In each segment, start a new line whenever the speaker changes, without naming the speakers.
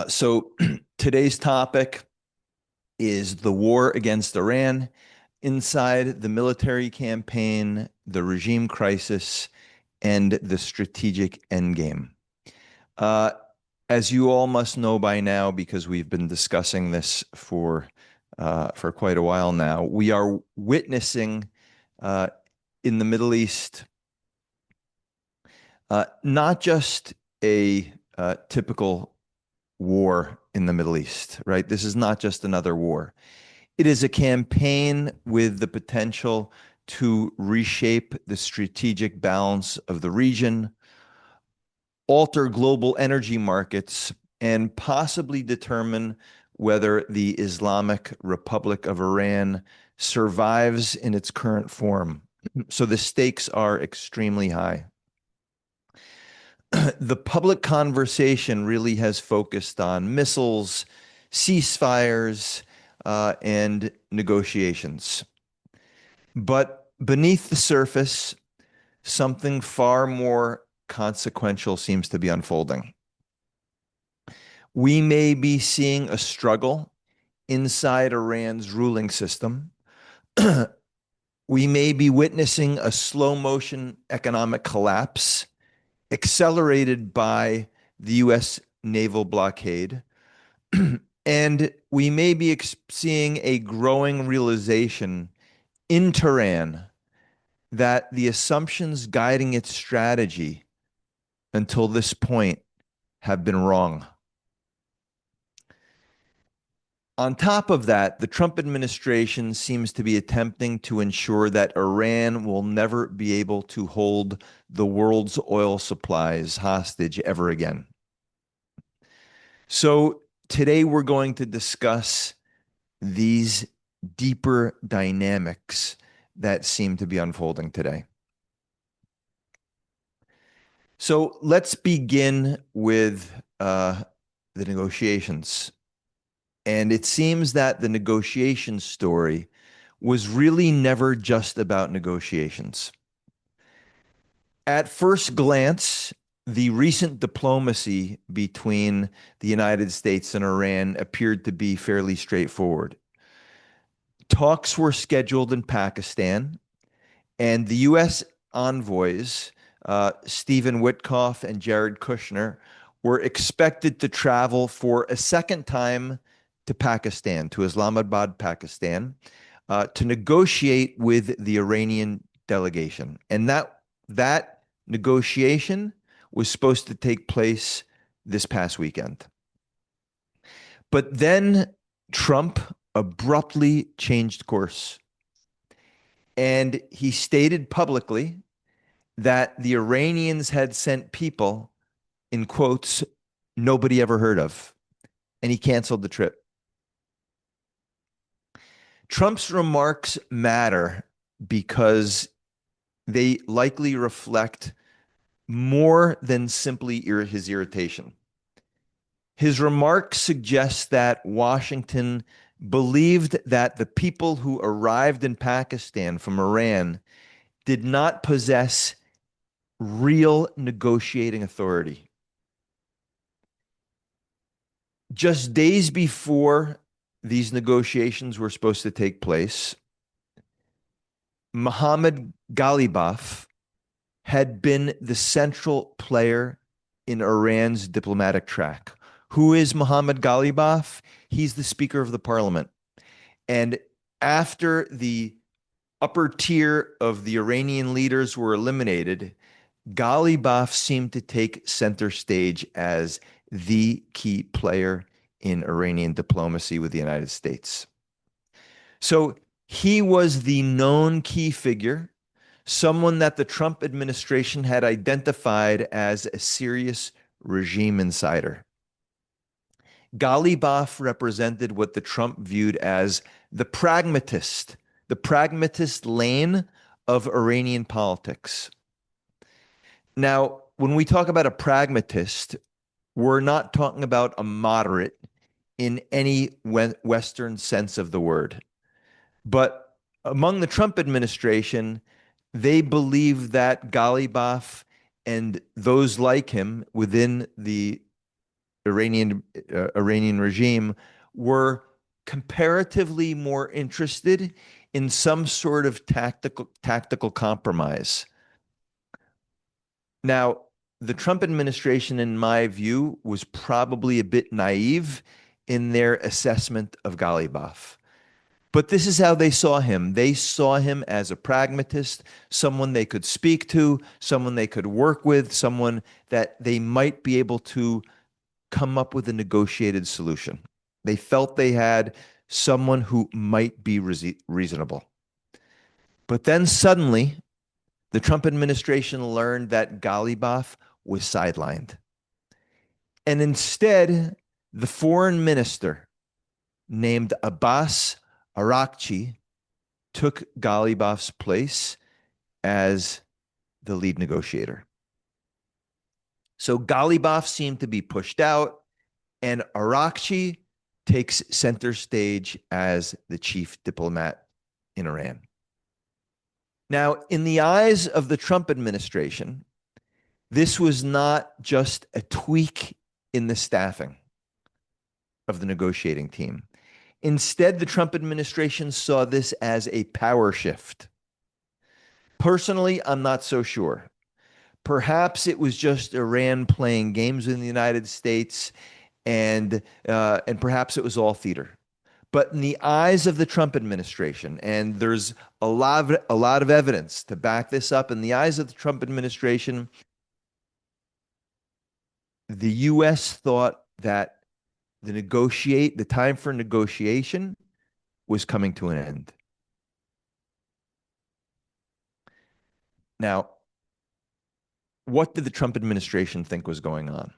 So today's topic is the war against Iran, inside the military campaign, the regime crisis, and the strategic endgame. Uh, as you all must know by now, because we've been discussing this for quite a while now, we are witnessing uh, in the Middle East not just a typical war in the Middle East, right? This is not just another war. It is a campaign with the potential to reshape the strategic balance of the region, alter global energy markets, and possibly determine whether the Islamic Republic of Iran survives in its current form. So the stakes are extremely high. The public conversation really has focused on missiles, ceasefires, and negotiations. But beneath the surface, something far more consequential seems to be unfolding. We may be seeing a struggle inside Iran's ruling system. We may be witnessing a slow motion economic collapse accelerated by the US naval blockade. And we may be seeing a growing realization in Tehran that the assumptions guiding its strategy until this point have been wrong. On top of that, the Trump administration seems to be attempting to ensure that Iran will never be able to hold the world's oil supplies hostage ever again. So today we're going to discuss these deeper dynamics that seem to be unfolding today. So let's begin with the negotiations. And it seems that the negotiation story was really never just about negotiations. At first glance, the recent diplomacy between the United States and Iran appeared to be fairly straightforward. Talks were scheduled in Pakistan, and the U.S. envoys, Stephen Witkoff and Jared Kushner, were expected to travel for a second time to Pakistan, to Islamabad, Pakistan, to negotiate with the Iranian delegation. And that negotiation was supposed to take place this past weekend. But then Trump abruptly changed course. And he stated publicly that the Iranians had sent people, in quotes, nobody ever heard of. And he canceled the trip. Trump's remarks matter because they likely reflect more than simply his irritation. His remarks suggest that Washington believed that the people who arrived in Pakistan from Iran did not possess real negotiating authority. Just days before these negotiations were supposed to take place, Mohammad Ghalibaf had been the central player in Iran's diplomatic track. Who is Mohammad Ghalibaf? He's the Speaker of the Parliament. And after the upper tier of the Iranian leaders were eliminated, Ghalibaf seemed to take center stage as the key player in Iranian diplomacy with the United States. So he was the known key figure, someone that the Trump administration had identified as a serious regime insider. Ghalibaf represented what the Trump viewed as the pragmatist lane of Iranian politics. Now, when we talk about a pragmatist, we're not talking about a moderate in any Western sense of the word. But among the Trump administration, they believe that Ghalibaf and those like him within the Iranian regime were comparatively more interested in some sort of tactical compromise. Now, the Trump administration, in my view, was probably a bit naive in their assessment of Ghalibaf. But this is how they saw him. They saw him as a pragmatist, someone they could speak to, someone they could work with, someone that they might be able to come up with a negotiated solution. They felt they had someone who might be reasonable. But then suddenly, the Trump administration learned that Ghalibaf was sidelined. And instead, the foreign minister named Abbas Arakchi took Ghalibaf's place as the lead negotiator. So Ghalibaf seemed to be pushed out, and Arakchi takes center stage as the chief diplomat in Iran. Now, in the eyes of the Trump administration, this was not just a tweak in the staffing of the negotiating team. Instead, the Trump administration saw this as a power shift. Personally, I'm not so sure. Perhaps it was just Iran playing games in the United States, and perhaps it was all theater. But in the eyes of the Trump administration, and there's a lot of evidence to back this up, in the eyes of the Trump administration, the U.S. thought that the time for negotiation was coming to an end. Now, what did the Trump administration think was going on?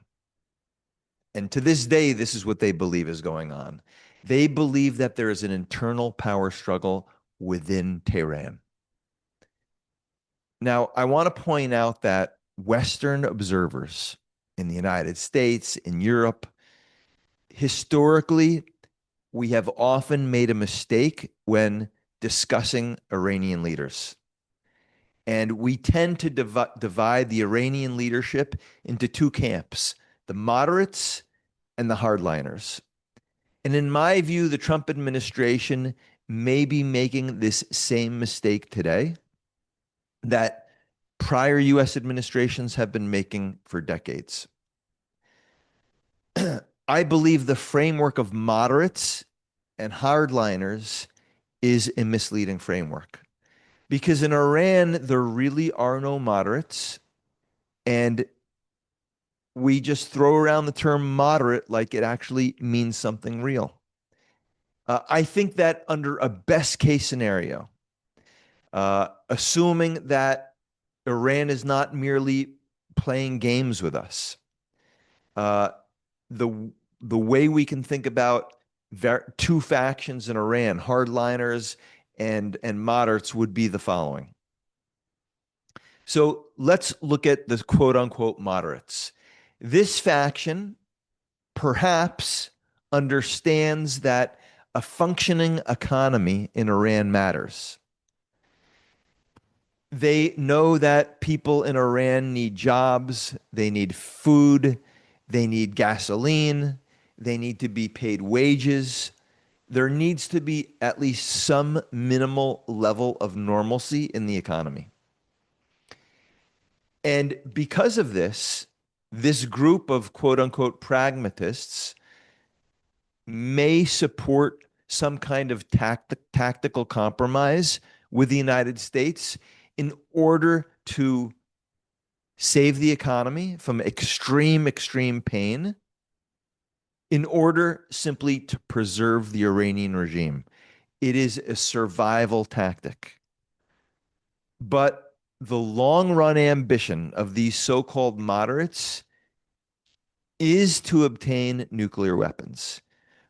And to this day, this is what they believe is going on. They believe that there is an internal power struggle within Tehran. Now, I want to point out that Western observers in the United States, in Europe, historically, we have often made a mistake when discussing Iranian leaders. And we tend to divide the Iranian leadership into two camps, the moderates and the hardliners. And in my view, the Trump administration may be making this same mistake today that prior U.S. administrations have been making for decades. I believe the framework of moderates and hardliners is a misleading framework. Because in Iran, there really are no moderates, and we just throw around the term moderate like it actually means something real. I think that under a best case scenario, assuming that Iran is not merely playing games with us, the way we can think about two factions in Iran, hardliners and moderates, would be the following. So let's look at the quote unquote moderates. This faction perhaps understands that a functioning economy in Iran matters. They know that people in Iran need jobs, they need food, they need gasoline, they need to be paid wages. There needs to be at least some minimal level of normalcy in the economy. And because of this, this group of quote unquote pragmatists may support some kind of tactical compromise with the United States in order to save the economy from extreme pain, in order simply to preserve the Iranian regime. It is a survival tactic. But the long-run ambition of these so-called moderates is to obtain nuclear weapons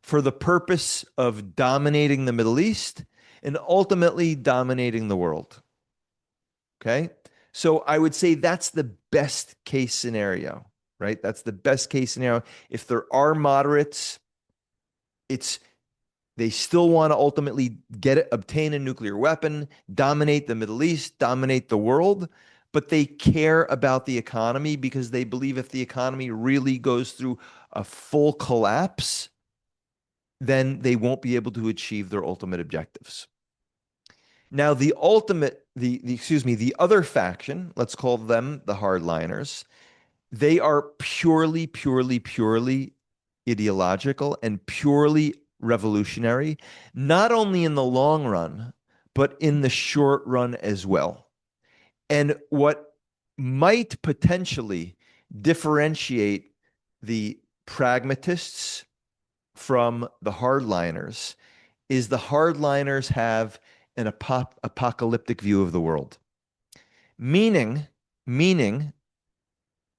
for the purpose of dominating the Middle East and ultimately dominating the world. Okay? So I would say that's the best case scenario, right? That's the best case scenario. If there are moderates, they still want to ultimately obtain a nuclear weapon, dominate the Middle East, dominate the world, but they care about the economy because they believe if the economy really goes through a full collapse, then they won't be able to achieve their ultimate objectives. Now, the other faction, let's call them the hardliners, they are purely ideological and purely revolutionary, not only in the long run, but in the short run as well. And what might potentially differentiate the pragmatists from the hardliners is the hardliners have an apocalyptic view of the world. Meaning,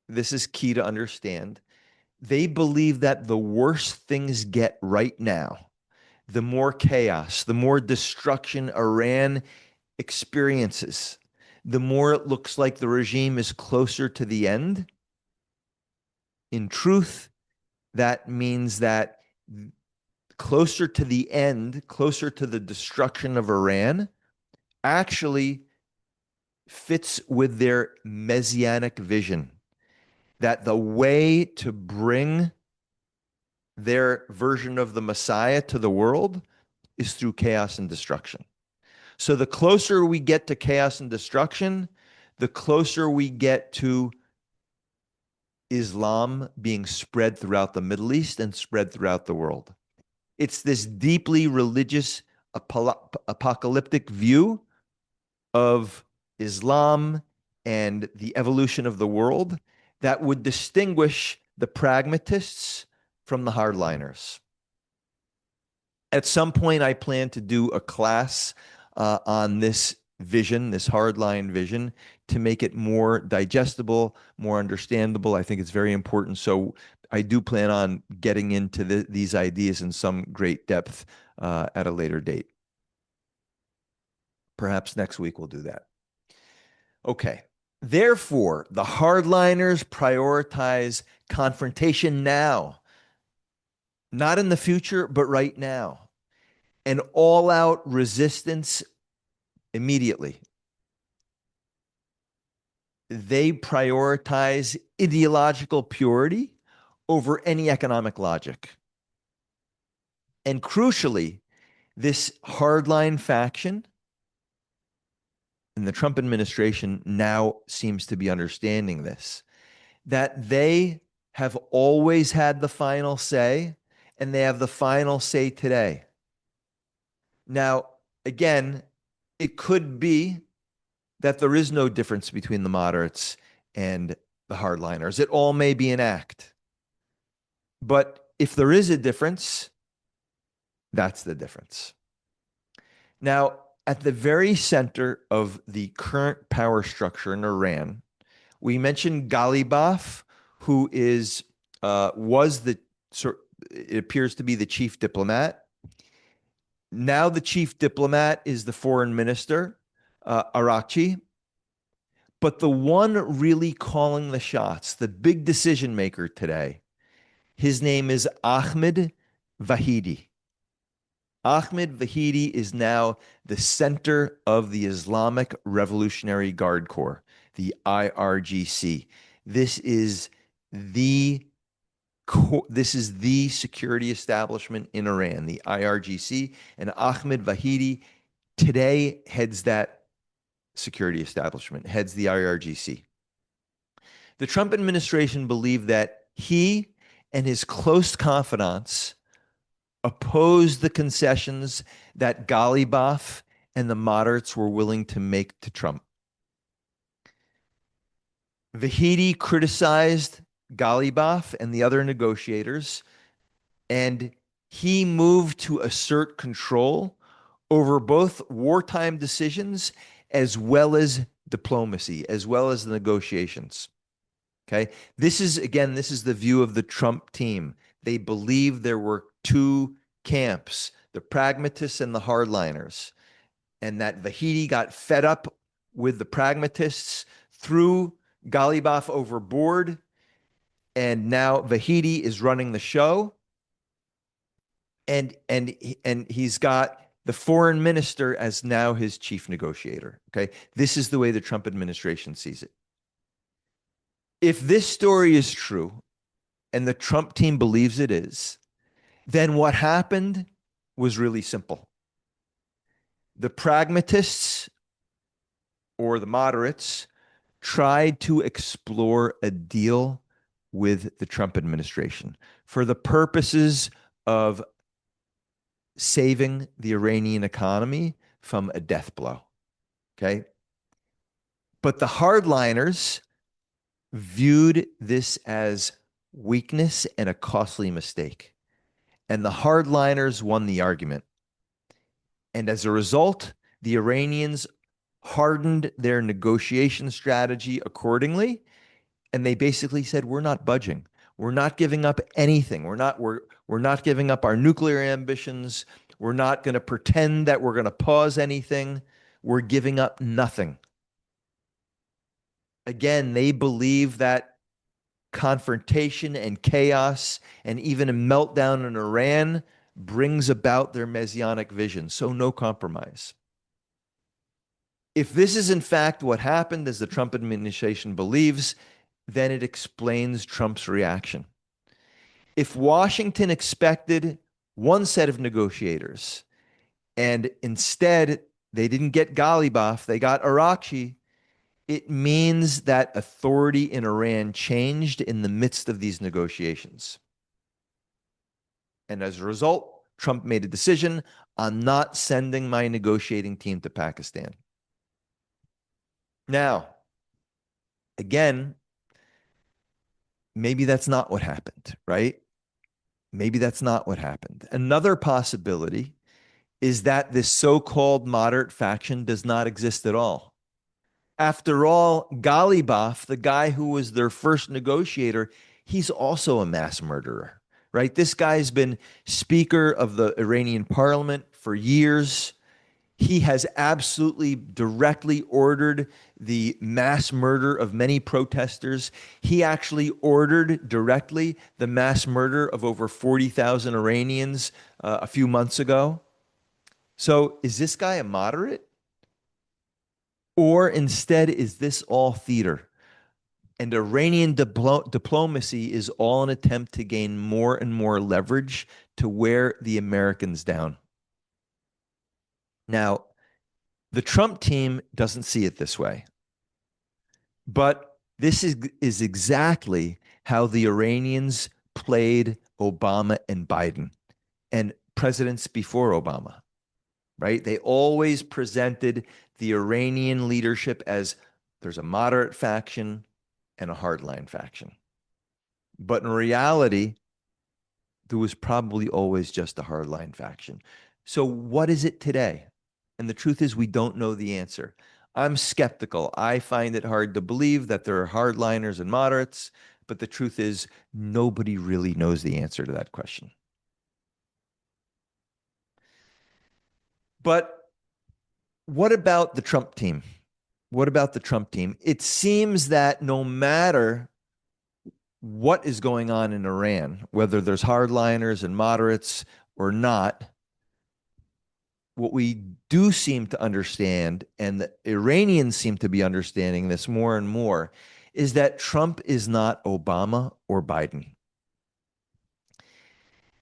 this is key to understand, they believe that the worse things get right now, the more chaos, the more destruction Iran experiences, the more it looks like the regime is closer to the end. In truth, that means that closer to the end, closer to the destruction of Iran, actually fits with their messianic vision, that the way to bring their version of the Messiah to the world is through chaos and destruction. So the closer we get to chaos and destruction, the closer we get to Islam being spread throughout the Middle East and spread throughout the world. It's this deeply religious apocalyptic view of Islam and the evolution of the world that would distinguish the pragmatists from the hardliners. At some point, I plan to do a class on this vision, this hardline vision, to make it more digestible, more understandable. I think it's very important. So I do plan on getting into these ideas in some great depth at a later date. Perhaps next week we'll do that. Okay. Therefore, the hardliners prioritize confrontation now, not in the future, but right now, and all-out resistance immediately. They prioritize ideological purity over any economic logic. And crucially, this hardline faction, and the Trump administration now seems to be understanding this, that they have always had the final say, and they have the final say today. Now, again, it could be that there is no difference between the moderates and the hardliners. It all may be an act. But if there is a difference, that's the difference. Now, at the very center of the current power structure in Iran, we mentioned Ghalibaf, who it appears to be the chief diplomat. Now the chief diplomat is the foreign minister, Araghchi. But the one really calling the shots, the big decision maker today, his name is Ahmed Vahidi. Ahmed Vahidi is now the center of the Islamic Revolutionary Guard Corps, the IRGC. This is the security establishment in Iran, the IRGC, and Ahmed Vahidi today heads that security establishment, heads the IRGC. The Trump administration believed that he and his close confidants opposed the concessions that Ghalibaf and the moderates were willing to make to Trump. Vahidi criticized Ghalibaf and the other negotiators, and he moved to assert control over both wartime decisions as well as diplomacy, as well as the negotiations. Okay. This is the view of the Trump team. They believe there were two camps, the pragmatists and the hardliners, and that Vahidi got fed up with the pragmatists, threw Ghalibaf overboard, and now Vahidi is running the show. And he's got the foreign minister as now his chief negotiator. Okay. This is the way the Trump administration sees it. If this story is true, and the Trump team believes it is, then what happened was really simple. The pragmatists or the moderates tried to explore a deal with the Trump administration for the purposes of saving the Iranian economy from a death blow. Okay. But the hardliners viewed this as weakness and a costly mistake. And the hardliners won the argument. And as a result, the Iranians hardened their negotiation strategy accordingly. And they basically said, we're not budging. We're not giving up anything. We're not giving up our nuclear ambitions. We're not going to pretend that we're going to pause anything. We're giving up nothing. Again, they believe that confrontation and chaos and even a meltdown in Iran brings about their messianic vision. So no compromise. If this is in fact what happened, as the Trump administration believes, then it explains Trump's reaction. If Washington expected one set of negotiators and instead they didn't get Ghalibaf, they got Arakchi, it means that authority in Iran changed in the midst of these negotiations. And as a result, Trump made a decision on not sending my negotiating team to Pakistan. Now, again, maybe that's not what happened, right? Maybe that's not what happened. Another possibility is that this so-called moderate faction does not exist at all. After all, Ghalibaf, the guy who was their first negotiator, he's also a mass murderer, right? This guy's been Speaker of the Iranian parliament for years. He has absolutely directly ordered the mass murder of many protesters. He actually ordered directly the mass murder of over 40,000 Iranians a few months ago. So is this guy a moderate? Or instead, is this all theater? And Iranian diplomacy is all an attempt to gain more and more leverage to wear the Americans down. Now, the Trump team doesn't see it this way. But this is exactly how the Iranians played Obama and Biden and presidents before Obama, right? They always presented the Iranian leadership as there's a moderate faction and a hardline faction. But in reality, there was probably always just a hardline faction. So what is it today? And the truth is, we don't know the answer. I'm skeptical. I find it hard to believe that there are hardliners and moderates, but the truth is, nobody really knows the answer to that question. But what about the Trump team? What about the Trump team? It seems that no matter what is going on in Iran, whether there's hardliners and moderates or not, what we do seem to understand, and the Iranians seem to be understanding this more and more, is that Trump is not Obama or Biden.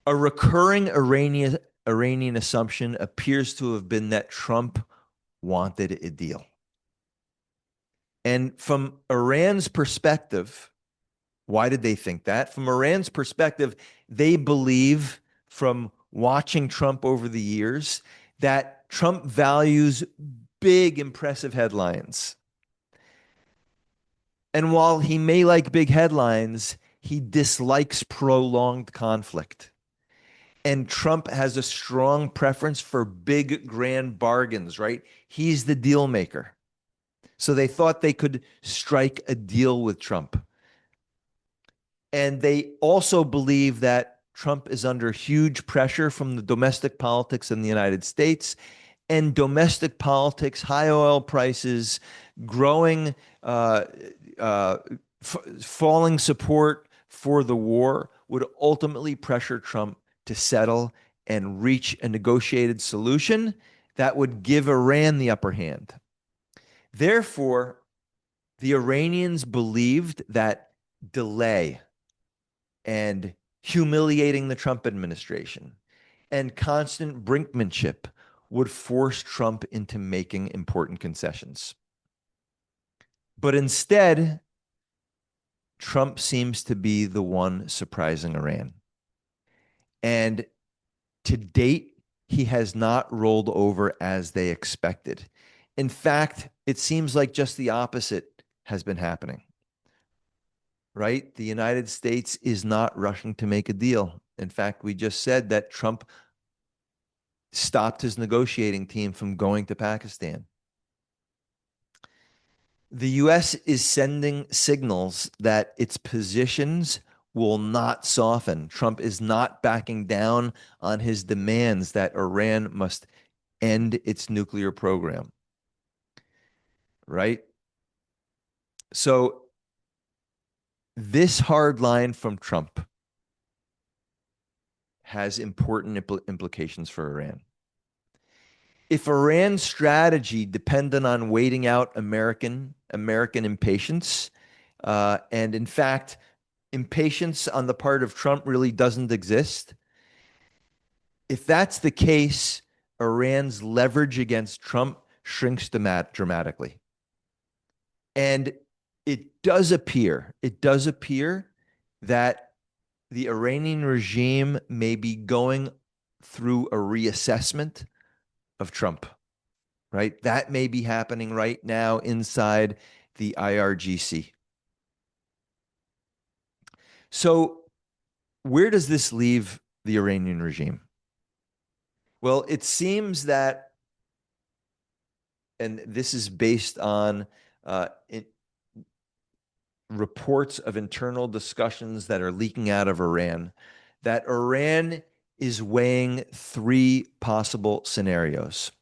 A recurring Iranian assumption appears to have been that Trump wanted a deal. And from Iran's perspective, why did they think that? From Iran's perspective, they believe from watching Trump over the years that Trump values big, impressive headlines. And while he may like big headlines, he dislikes prolonged conflict. And Trump has a strong preference for big, grand bargains, right? He's the deal maker. So they thought they could strike a deal with Trump. And they also believe that Trump is under huge pressure from the domestic politics in the United States, and domestic politics, high oil prices, growing, falling support for the war would ultimately pressure Trump to settle and reach a negotiated solution that would give Iran the upper hand. Therefore, the Iranians believed that delay and humiliating the Trump administration and constant brinkmanship would force Trump into making important concessions. But instead, Trump seems to be the one surprising Iran. And to date, he has not rolled over as they expected. In fact, it seems like just the opposite has been happening, right? The United States is not rushing to make a deal. In fact, we just said that Trump stopped his negotiating team from going to Pakistan. The US is sending signals that its positions will not soften. Trump is not backing down on his demands that Iran must end its nuclear program, right? So, this hard line from Trump has important implications for Iran. If Iran's strategy depended on waiting out American impatience, and in fact, impatience on the part of Trump really doesn't exist. If that's the case, Iran's leverage against Trump shrinks dramatically. And it does appear that the Iranian regime may be going through a reassessment of Trump, right? That may be happening right now inside the IRGC. So, where does this leave the Iranian regime? Well, it seems that, and this is based on reports of internal discussions that are leaking out of Iran, that Iran is weighing three possible scenarios.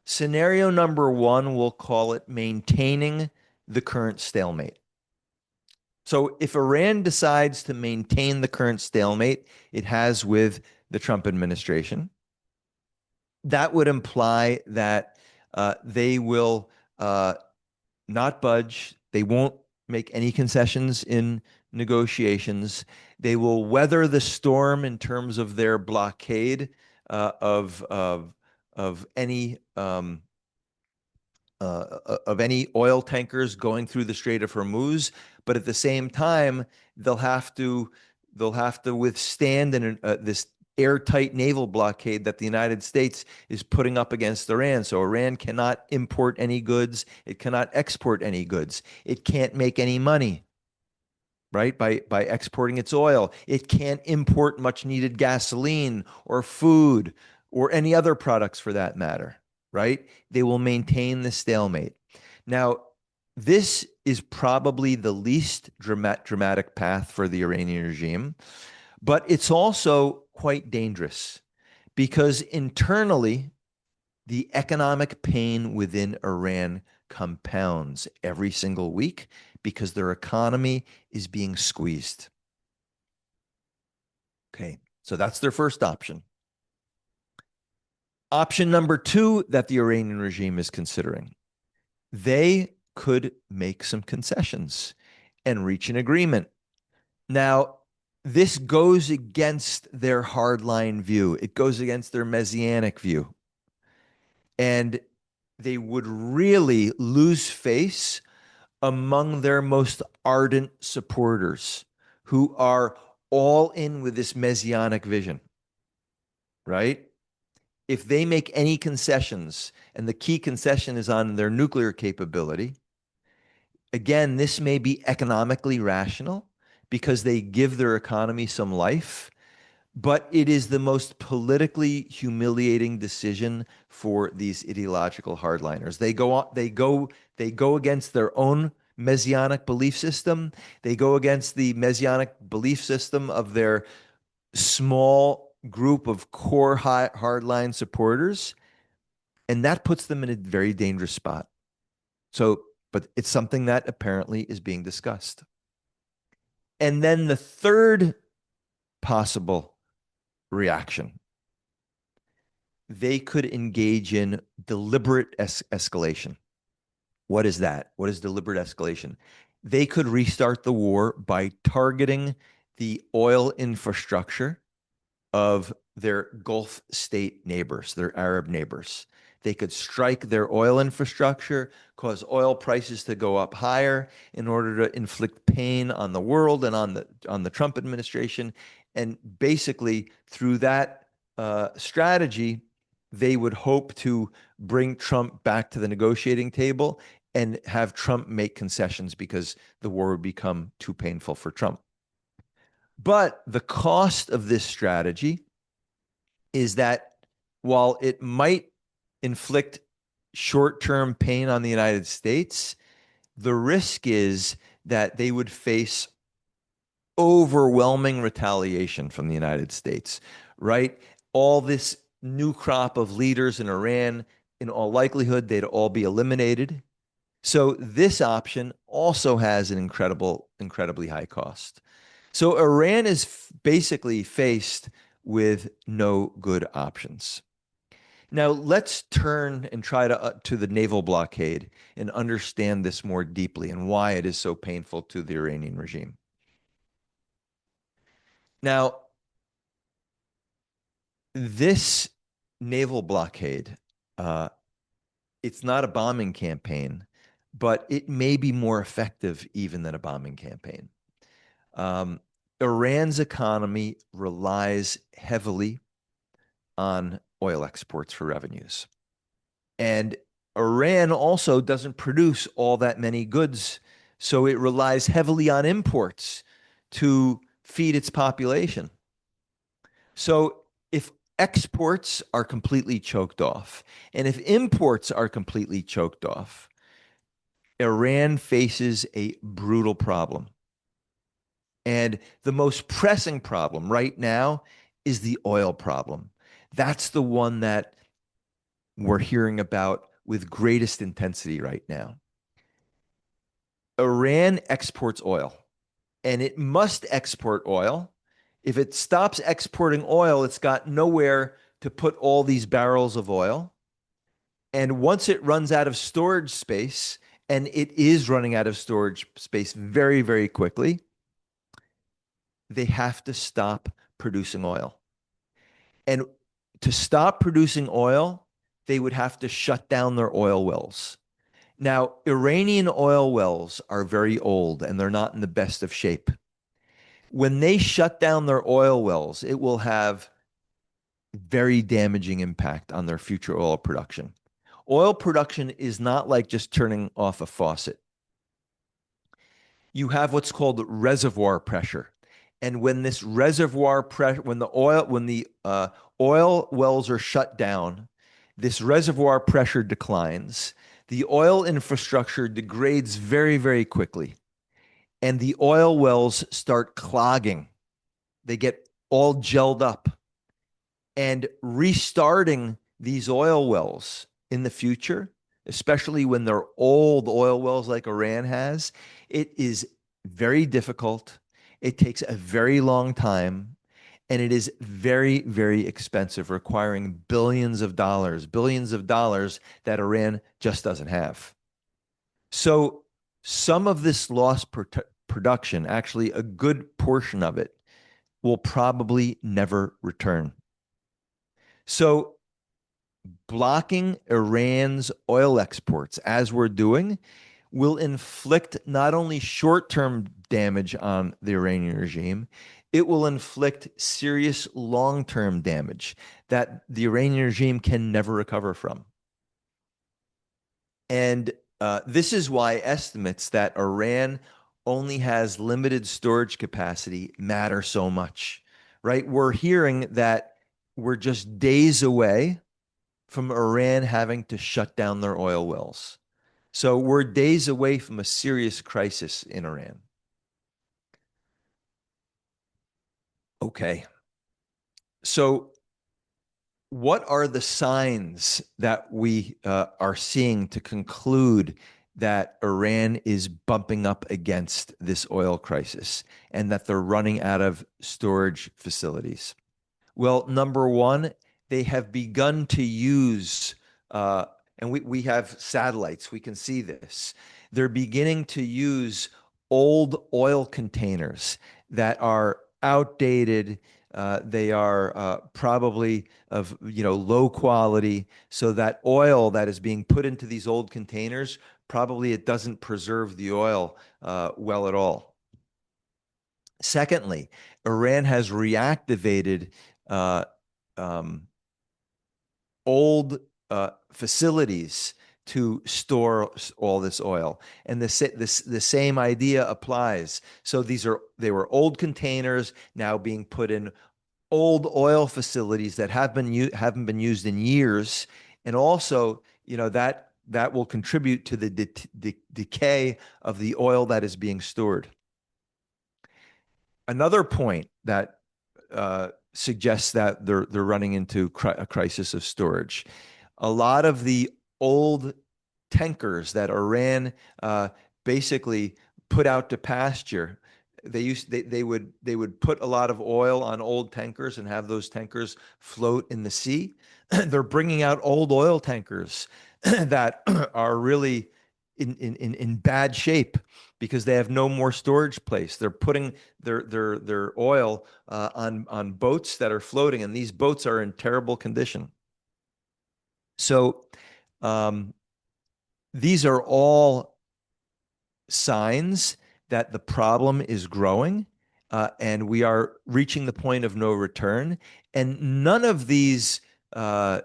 Scenario number one, we'll call it maintaining the current stalemate. So if Iran decides to maintain the current stalemate it has with the Trump administration, that would imply that they will not budge. They won't make any concessions in negotiations. They will weather the storm in terms of their blockade of any oil tankers going through the Strait of Hormuz. But at the same time, they'll have to withstand this airtight naval blockade that the United States is putting up against Iran. So Iran cannot import any goods. It cannot export any goods. It can't make any money, right, by exporting its oil. It can't import much needed gasoline or food or any other products for that matter, right? They will maintain the stalemate. Now, this is probably the least dramatic path for the Iranian regime, but it's also quite dangerous because internally, the economic pain within Iran compounds every single week because their economy is being squeezed. Okay, so that's their first option. Option number two that the Iranian regime is considering, they could make some concessions and reach an agreement. Now, this goes against their hardline view. It goes against their messianic view. And they would really lose face among their most ardent supporters who are all in with this messianic vision, right? If they make any concessions, and the key concession is on their nuclear capability, again, this may be economically rational because they give their economy some life, but it is the most politically humiliating decision for these ideological hardliners. They go against their own messianic belief system. They go against the messianic belief system of their small group of core hardline supporters, and that puts them in a very dangerous spot. So, but it's something that apparently is being discussed. And then the third possible reaction, they could engage in deliberate escalation. What is that? What is deliberate escalation? They could restart the war by targeting the oil infrastructure of their Gulf state neighbors, their Arab neighbors. They could strike their oil infrastructure, cause oil prices to go up higher in order to inflict pain on the world and on the Trump administration. And basically, through that strategy, they would hope to bring Trump back to the negotiating table and have Trump make concessions because the war would become too painful for Trump. But the cost of this strategy is that while it might inflict short-term pain on the United States, the risk is that they would face overwhelming retaliation from the United States, right? All this new crop of leaders in Iran, in all likelihood, they'd all be eliminated. So this option also has an incredibly high cost. So Iran is basically faced with no good options. Now let's turn and try to the naval blockade and understand this more deeply and why it is so painful to the Iranian regime. Now, this naval blockade, uh, it's not a bombing campaign, but it may be more effective even than a bombing campaign. Um, Iran's economy relies heavily on oil exports for revenues. And Iran also doesn't produce all that many goods, so it relies heavily on imports to feed its population. So if exports are completely choked off, and if imports are completely choked off, Iran faces a brutal problem. And the most pressing problem right now is the oil problem. That's the one that we're hearing about with greatest intensity right now. Iran exports oil, and it must export oil. If it stops exporting oil, it's got nowhere to put all these barrels of oil. And once it runs out of storage space, and it is running out of storage space very, very quickly, they have to stop producing oil. And to stop producing oil, they would have to shut down their oil wells. Now, Iranian oil wells are very old and they're not in the best of shape. When they shut down their oil wells, it will have very damaging impact on their future oil production. Oil production is not like just turning off a faucet. You have what's called reservoir pressure. And when this reservoir pressure, when the oil wells are shut down, this reservoir pressure declines. The oil infrastructure degrades very, very quickly, and the oil wells start clogging. They get all gelled up, and restarting these oil wells in the future, especially when they're old oil wells like Iran has, it is very difficult. It takes a very long time, and it is very, very expensive, requiring billions of dollars that Iran just doesn't have. So some of this lost production, actually a good portion of it, will probably never return. So blocking Iran's oil exports, as we're doing, will inflict not only short-term damage on the Iranian regime, it will inflict serious long-term damage that the Iranian regime can never recover from. And this is why estimates that Iran only has limited storage capacity matter so much, right? We're hearing that we're just days away from Iran having to shut down their oil wells. So we're days away from a serious crisis in Iran. Okay. So what are the signs that we are seeing to conclude that Iran is bumping up against this oil crisis and that they're running out of storage facilities? Well, number one, they have begun to use, and we have satellites, we can see this. They're beginning to use old oil containers that are outdated. They are probably of low quality, so that oil that is being put into these old containers, probably it doesn't preserve the oil well at all. Secondly, Iran has reactivated uh, um, old facilities to store all this oil, and the same idea applies. So they were old containers now being put in old oil facilities that haven't been used in years, and also that will contribute to the decay of the oil that is being stored. Another point that suggests that they're running into a crisis of storage. A lot of the old tankers that Iran basically put out to pasture, they would put a lot of oil on old tankers and have those tankers float in the sea. They're bringing out old oil tankers that are really in bad shape because they have no more storage place. They're putting their oil on boats that are floating, and these boats are in terrible condition. So um, these are all signs that the problem is growing, and we are reaching the point of no return. And none of these uh,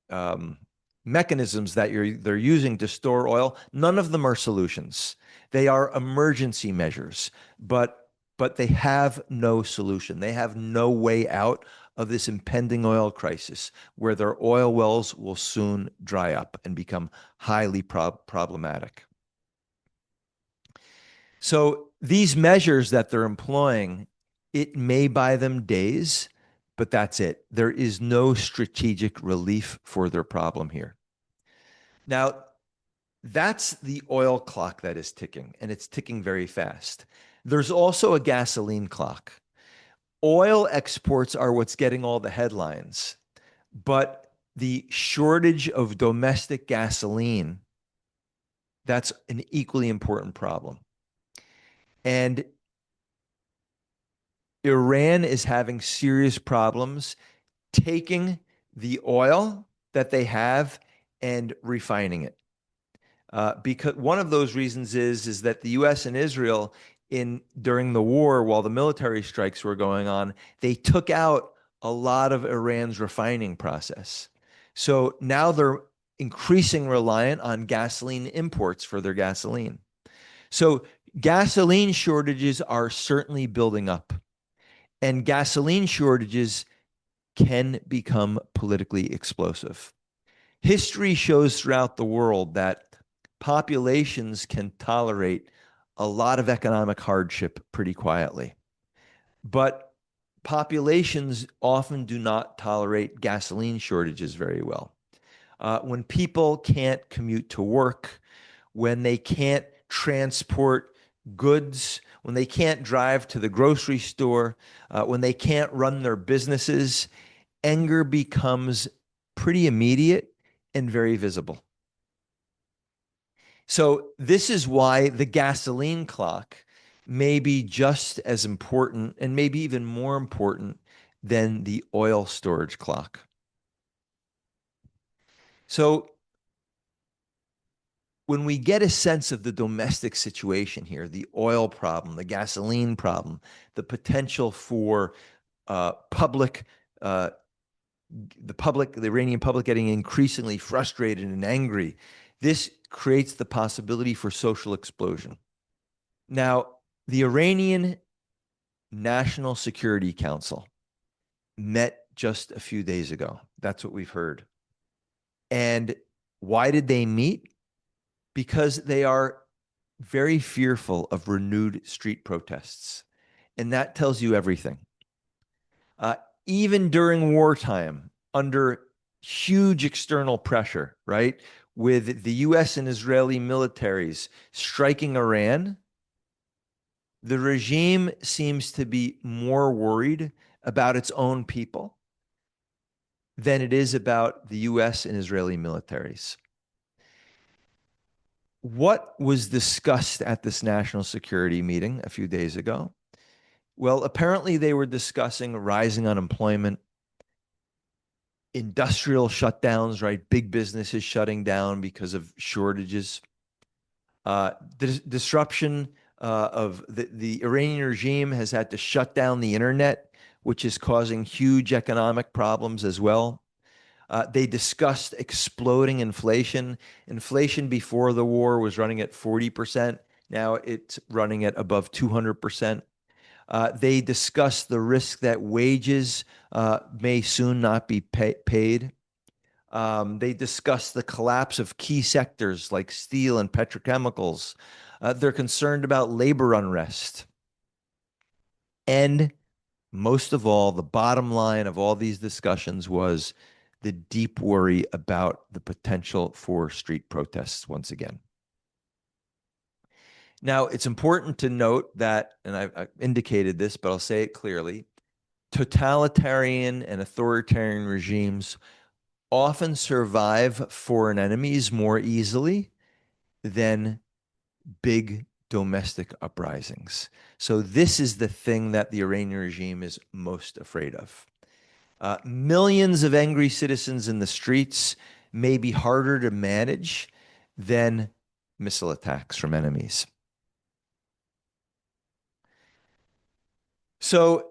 um, mechanisms that they're using to store oil, none of them are solutions. They are emergency measures, but they have no solution. They have no way out of this impending oil crisis, where their oil wells will soon dry up and become highly problematic. So these measures that they're employing, it may buy them days, but that's it. There is no strategic relief for their problem here. Now, that's the oil clock that is ticking, and it's ticking very fast. There's also a gasoline clock. Oil exports are what's getting all the headlines, but the shortage of domestic gasoline, that's an equally important problem. And Iran is having serious problems taking the oil that they have and refining it. Because one of those reasons is that the U.S. and Israel, during the war, while the military strikes were going on, they took out a lot of Iran's refining process. So now they're increasing reliant on gasoline imports for their gasoline. So gasoline shortages are certainly building up, and gasoline shortages can become politically explosive. History shows throughout the world that populations can tolerate a lot of economic hardship pretty quietly, but populations often do not tolerate gasoline shortages very well. When people can't commute to work, when they can't transport goods, when they can't drive to the grocery store, when they can't run their businesses, anger becomes pretty immediate and very visible. So this is why the gasoline clock may be just as important, and maybe even more important, than the oil storage clock. So when we get a sense of the domestic situation here, the oil problem, the gasoline problem, the potential for public the Iranian public getting increasingly frustrated and angry, this creates the possibility for social explosion. Now, the Iranian National Security Council met just a few days ago. That's what we've heard. And why did they meet? Because they are very fearful of renewed street protests. And that tells you everything. Even during wartime, under huge external pressure, right? With the US and Israeli militaries striking Iran, the regime seems to be more worried about its own people than it is about the US and Israeli militaries. What was discussed at this national security meeting a few days ago Well, apparently they were discussing rising unemployment, industrial shutdowns, right? Big businesses shutting down because of shortages, the disruption of the Iranian regime has had to shut down the internet, which is causing huge economic problems as well. They discussed exploding inflation. Inflation before the war was running at 40%. Now it's running at above 200%. They discussed the risk that wages may soon not be paid. They discussed the collapse of key sectors like steel and petrochemicals. They're concerned about labor unrest. And most of all, the bottom line of all these discussions was the deep worry about the potential for street protests once again. Now, it's important to note that, and I've indicated this, but I'll say it clearly, totalitarian and authoritarian regimes often survive foreign enemies more easily than big domestic uprisings. So this is the thing that the Iranian regime is most afraid of. Millions of angry citizens in the streets may be harder to manage than missile attacks from enemies. So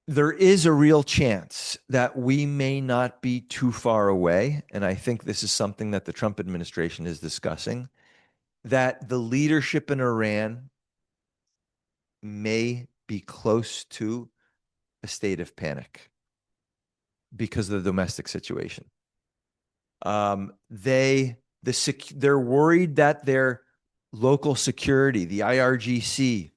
there is a real chance that we may not be too far away, and I think this is something that the Trump administration is discussing, that the leadership in Iran may be close to a state of panic because of the domestic situation. They're worried that their local security, the IRGC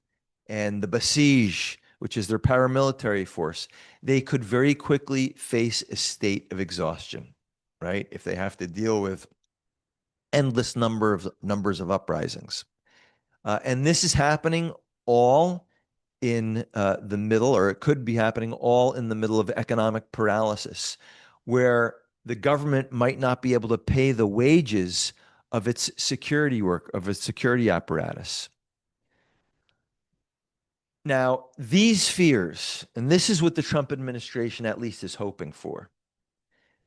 and the Basij, which is their paramilitary force, they could very quickly face a state of exhaustion, right? If they have to deal with endless numbers of uprisings. And this is happening all in the middle, or it could be happening all in the middle of economic paralysis, where the government might not be able to pay the wages of its security work, of its security apparatus. Now, these fears, and this is what the Trump administration at least is hoping for.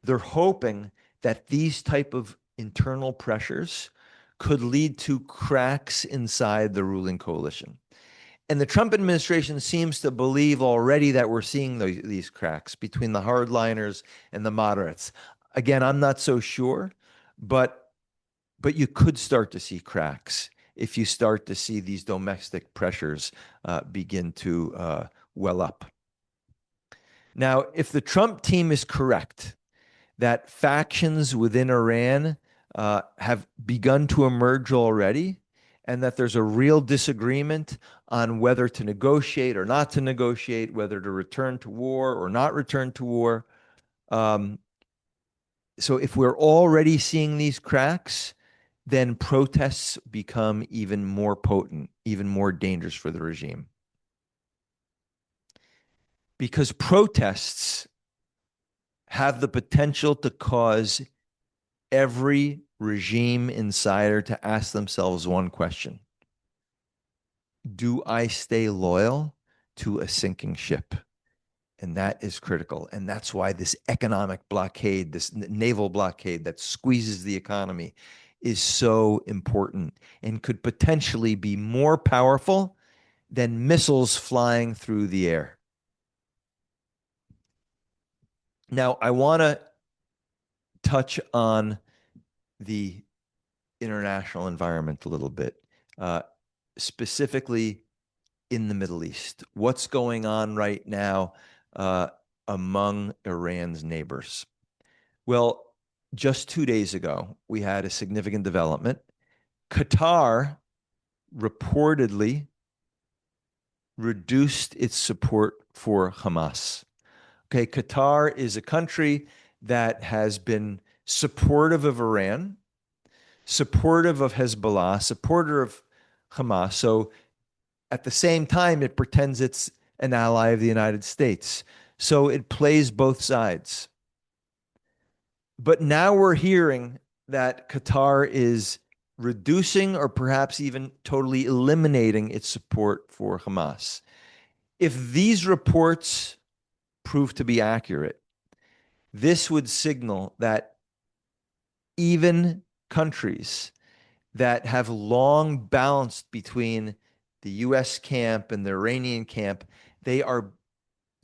They're hoping that these type of internal pressures could lead to cracks inside the ruling coalition. And the Trump administration seems to believe already that we're seeing these cracks between the hardliners and the moderates. Again, I'm not so sure, but you could start to see cracks if you start to see these domestic pressures begin to well up. Now, if the Trump team is correct that factions within Iran have begun to emerge already, and that there's a real disagreement on whether to negotiate or not to negotiate, whether to return to war or not return to war. So if we're already seeing these cracks, then protests become even more potent, even more dangerous for the regime. Because protests have the potential to cause every regime insider to ask themselves one question: do I stay loyal to a sinking ship? And that is critical. And that's why this economic blockade, this naval blockade that squeezes the economy, is so important and could potentially be more powerful than missiles flying through the air. Now, I want to touch on the international environment a little bit, specifically in the Middle East. What's going on right now among Iran's neighbors? Well, just 2 days ago, we had a significant development. Qatar reportedly reduced its support for Hamas. Okay, Qatar is a country that has been supportive of Iran, supportive of Hezbollah, supporter of Hamas. So at the same time, it pretends it's an ally of the United States. So it plays both sides. But now we're hearing that Qatar is reducing or perhaps even totally eliminating its support for Hamas. If these reports prove to be accurate, this would signal that even countries that have long balanced between the US camp and the Iranian camp, they are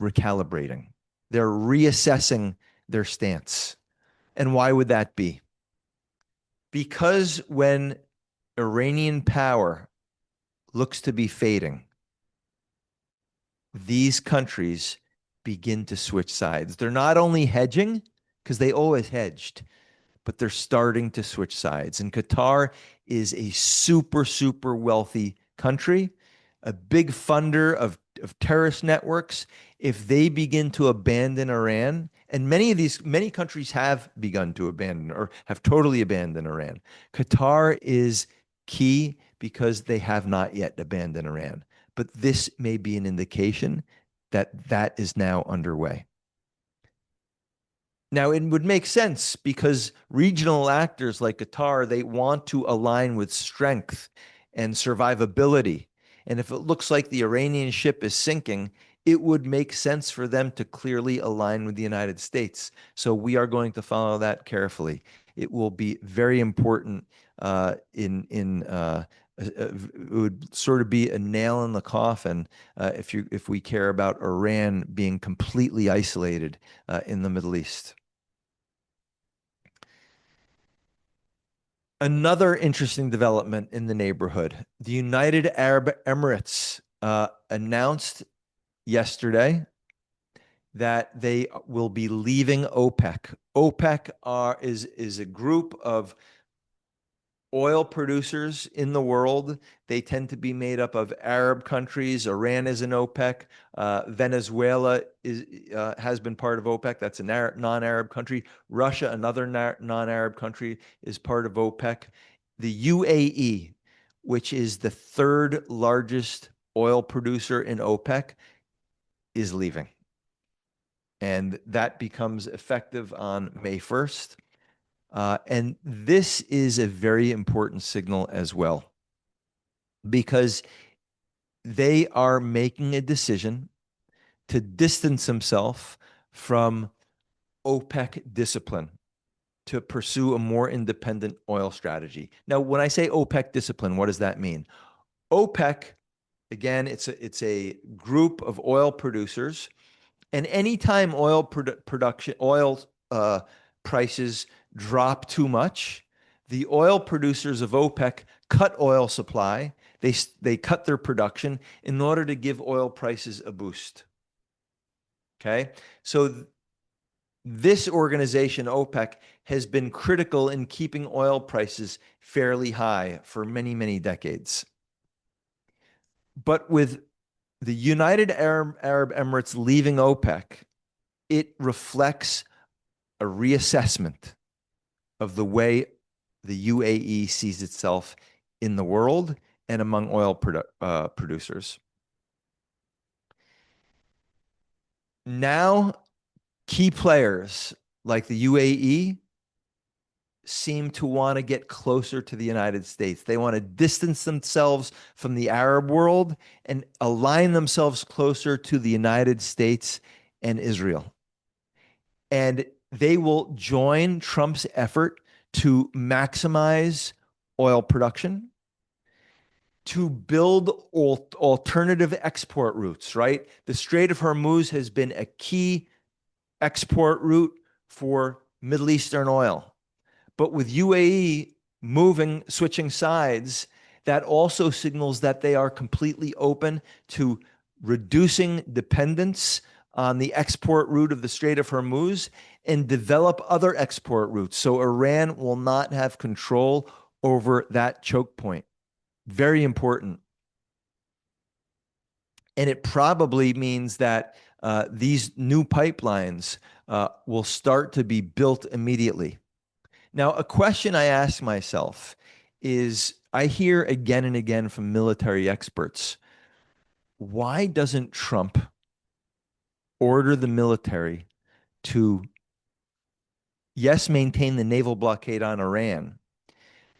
recalibrating. They're reassessing their stance. And why would that be? Because when Iranian power looks to be fading, these countries begin to switch sides. They're not only hedging, because they always hedged, but they're starting to switch sides. And Qatar is a super, super wealthy country, a big funder of terrorist networks. If they begin to abandon Iran, and many countries have begun to abandon or have totally abandoned Iran, Qatar is key because they have not yet abandoned Iran. But this may be an indication that that is now underway. Now, it would make sense because regional actors like Qatar, they want to align with strength and survivability. And if it looks like the Iranian ship is sinking, it would make sense for them to clearly align with the United States. So we are going to follow that carefully. It will be very important it would sort of be a nail in the coffin if we care about Iran being completely isolated in the Middle East. Another interesting development in the neighborhood. The United Arab Emirates announced yesterday that they will be leaving OPEC. OPEC is a group of oil producers in the world. They tend to be made up of Arab countries. Iran is an OPEC. Venezuela has been part of OPEC. That's a non-Arab country. Russia, another non-Arab country, is part of OPEC. The UAE, which is the third largest oil producer in OPEC, is leaving. And that becomes effective on May 1st. And this is a very important signal as well, because they are making a decision to distance themselves from OPEC discipline to pursue a more independent oil strategy. Now, when I say OPEC discipline, what does that mean? OPEC, again, it's a group of oil producers, and anytime oil prices drop too much, the oil producers of OPEC cut oil supply. They cut their production in order to give oil prices a boost. Okay, so this organization, OPEC, has been critical in keeping oil prices fairly high for many, many decades. But with the United Arab Emirates leaving OPEC, it reflects a reassessment of the way the UAE sees itself in the world and among oil producers. Now, key players like the UAE seem to want to get closer to the United States. They want to distance themselves from the Arab world and align themselves closer to the United States and Israel. And they will join Trump's effort to maximize oil production, to build alternative export routes, right? The Strait of Hormuz has been a key export route for Middle Eastern oil. But with UAE switching sides, that also signals that they are completely open to reducing dependence on the export route of the Strait of Hormuz and develop other export routes. So Iran will not have control over that choke point. Very important. And it probably means that these new pipelines will start to be built immediately. Now, a question I ask myself is, I hear again and again from military experts, why doesn't Trump order the military to, yes, maintain the naval blockade on Iran,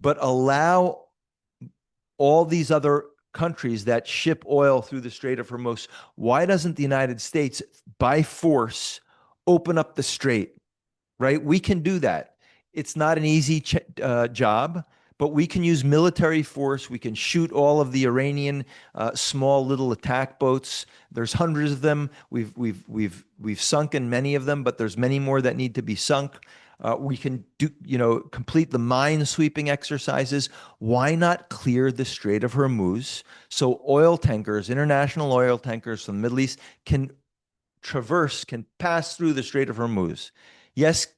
but allow all these other countries that ship oil through the Strait of Hormuz. Why doesn't the United States, by force, open up the strait? Right? We can do that. It's not an easy job, but we can use military force. We can shoot all of the Iranian small little attack boats. There's hundreds of them. We've sunken many of them, but there's many more that need to be sunk. We can do, complete the mine sweeping exercises. Why not clear the Strait of Hormuz so oil tankers, international oil tankers from the Middle East can pass through the Strait of Hormuz? Yes,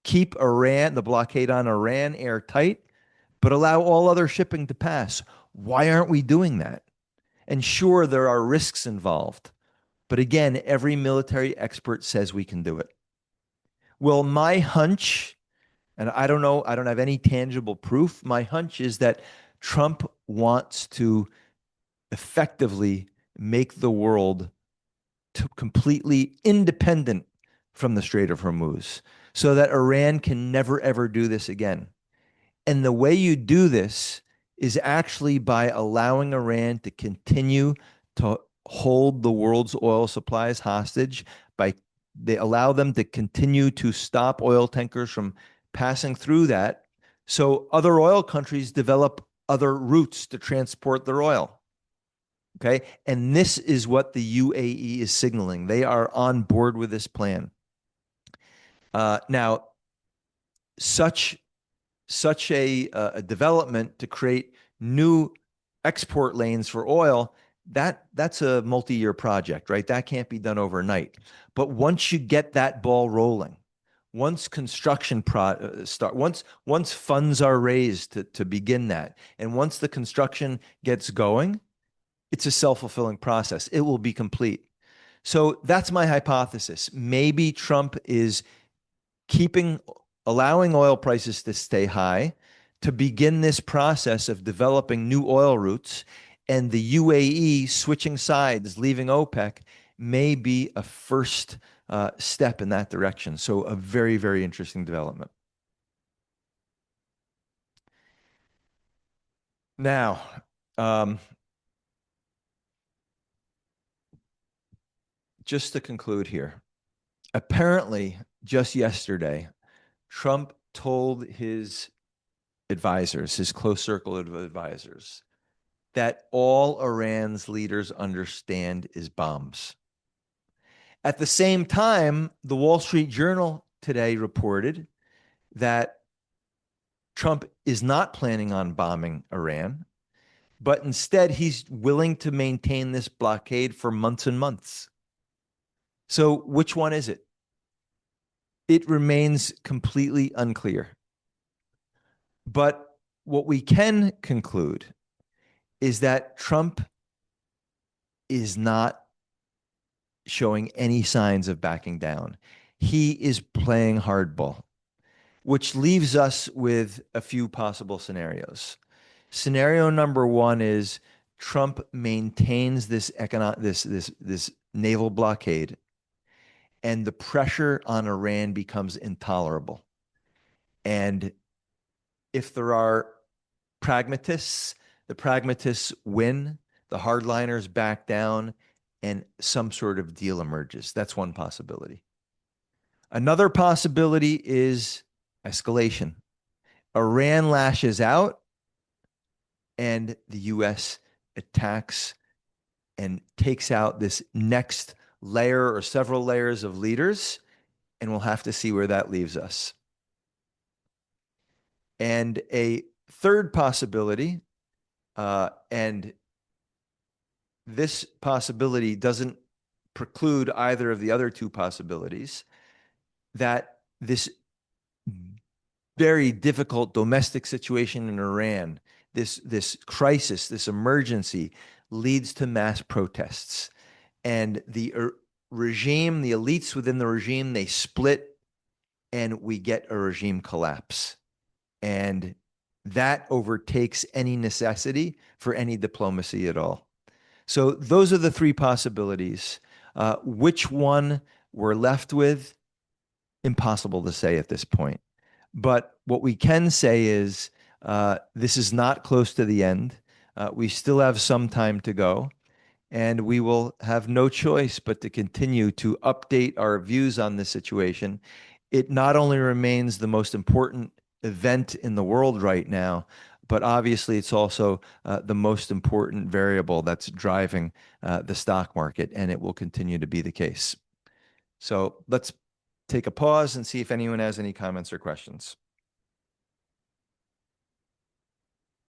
keep the blockade on Iran airtight, but allow all other shipping to pass. Why aren't we doing that? And sure, there are risks involved, but again, every military expert says we can do it. Well, my hunch, and I don't know, I don't have any tangible proof. My hunch is that Trump wants to effectively make the world completely independent from the Strait of Hormuz so that Iran can never, ever do this again. And the way you do this is actually by allowing Iran to continue to hold the world's oil supplies hostage, by they allow them to continue to stop oil tankers from passing through that, so other oil countries develop other routes to transport their oil. Okay. And this is what the UAE is signaling. They are on board with this plan. Now, such a development to create new export lanes for oil, that's a multi-year project, right? That can't be done overnight. But once you get that ball rolling, once construction once funds are raised to begin that, and once the construction gets going, it's a self-fulfilling process. It will be complete. So that's my hypothesis. Maybe Trump is allowing oil prices to stay high to begin this process of developing new oil routes, and the UAE switching sides, leaving OPEC, may be a first step in that direction. So a very, very interesting development. Now, just to conclude here, apparently just yesterday, Trump told his advisors, his close circle of advisors, that all Iran's leaders understand is bombs. At the same time, the Wall Street Journal today reported that Trump is not planning on bombing Iran, but instead he's willing to maintain this blockade for months and months. So which one is it? It remains completely unclear. But what we can conclude is that Trump is not showing any signs of backing down. He is playing hardball, which leaves us with a few possible scenarios. Scenario number one is Trump maintains this naval blockade, and the pressure on Iran becomes intolerable. And if there are pragmatists, the pragmatists win, the hardliners back down, and some sort of deal emerges. That's one possibility. Another possibility is escalation. Iran lashes out, and the U.S. attacks and takes out this next layer or several layers of leaders, and we'll have to see where that leaves us. And a third possibility, and this possibility doesn't preclude either of the other two possibilities, that this very difficult domestic situation in Iran, this crisis, this emergency, leads to mass protests. And the regime, the elites within the regime, they split, and we get a regime collapse. And that overtakes any necessity for any diplomacy at all. So those are the three possibilities. Which one we're left with, impossible to say at this point. But what we can say is this is not close to the end. We still have some time to go, and we will have no choice but to continue to update our views on this situation. It not only remains the most important event in the world right now, but obviously it's also the most important variable that's driving the stock market, and it will continue to be the case. So let's take a pause and see if anyone has any comments or questions.